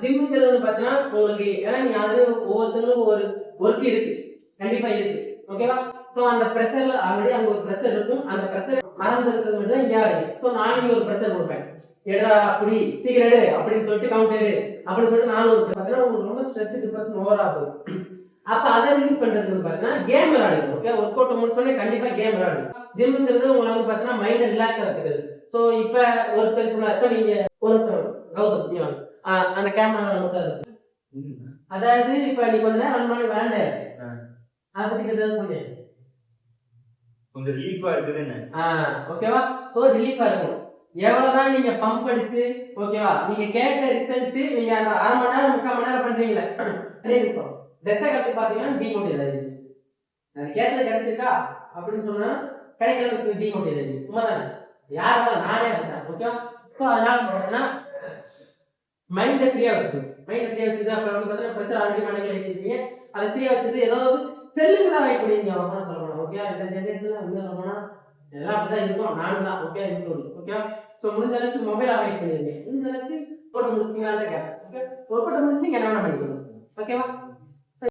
ஜிம்ங்கிறது வந்து பாத்தீங்கன்னா உங்களுக்கு ஏன்னா நீங்க அது ஒவ்வொருத்தருக்கும் ஒவ்வொரு ஒர்க் இருக்கு, கண்டிப்பா இருக்கு. ஓகேவா? சோ அந்த பிரஷர்ல ஆல்ரெடி அங்க ஒரு பிரஷர் இருக்கும். அந்த பிரஷர் மறந்து இருக்கிறது மட்டும் தான் இங்க ஆகுது. சோ நானும் ஒரு பிரஷர் கொடுப்பேன், எடுறா அப்படி சீக்கிரம் எடு அப்படின்னு சொல்லிட்டு கவுண்ட் எடு அப்படின்னு சொல்லிட்டு நானும் ஒரு பாத்தீங்கன்னா உங்களுக்கு ரொம்ப ஸ்ட்ரெஸ் டிப்ரெஷன் ஓவரா போகும். அப்ப அதை ரிலீஃப் பண்றதுக்கு பாத்தீங்கன்னா கேம் விளையாடுங்க. ஓகே, ஒர்க் அவுட் முடிச்சோடனே கண்டிப்பா கேம் விளையாடுங்க. ஜிம்ங்கிறது உங்களுக்கு வந்து பாத்தீங்கன்னா மைண்ட் ரிலாக்ஸ் வச்சுக்கிறது. சோ இப்ப ஒருத்தர் சொன்னா இப்ப நீங்க ஒருத்தர் கௌதம் அந்த கேமரா அதாவது இப்ப நீ கொஞ்ச நேரம் ரன் பண்ணி விளையாண்ட அதை பத்தி ஏதாவது சொன்னேன், கொஞ்சம் ரிலீஃபா இருக்குதுன்னு. ஓகேவா? சோ ரிலீஃபா இருக்கும். எவ்வளவுதான் நீங்க பம்ப் அடிச்சு ஓகேவா நீங்க கேட்ட ரிசல்ட் நீங்க அந்த அரை மணி நேரம் 3/4 மணி நேரம் பண்றீங்களே 2 நிமிஷம் டெசகத்து பாத்தீங்கன்னா டிமோட்டிவேட் ஆயிடுது. அது கேட்டது கிடைச்சிருக்கா அப்படின்னு சொன்னா கிடைக்கல டிமோட்டிவேட் ஆயிடுது. உண்மைதானே? யாரெல்லாம் நானே இருந்தேன். ஓகேவா? ஸோ அதனால பார்த்தீங்கன்னா மைண்டை ஃப்ரீயா வச்சு அப்புறம் வந்து பார்த்தீங்கன்னா ப்ரெஷர் ஆல்ரெடி மண்டையில் வச்சிருக்கீங்க, அதை ஃப்ரீயா வச்சுட்டு ஏதாவது செல்லுங்களா வைக்கப்படுவீங்க அவங்க சொல்லணும். ஓகே, இந்த ஜென்ரேஷன்ல வந்து சொல்லணும்னா எல்லாம் அப்படிதான் இருக்கும். நானும் தான் ஓகே இருக்கும். ஓகே, ஸோ முடிஞ்ச அளவுக்கு மொபைல் அவாய்ட் பண்ணிருக்கீங்க, முடிஞ்ச அளவுக்கு போட்டு முடிச்சிங்களான்னு கேட்பேன். ஓகே, ஒரு போட்டு முடிச்சு நீங்க என்ன வேணா பண்ணிக்கணும். ஓகேவா?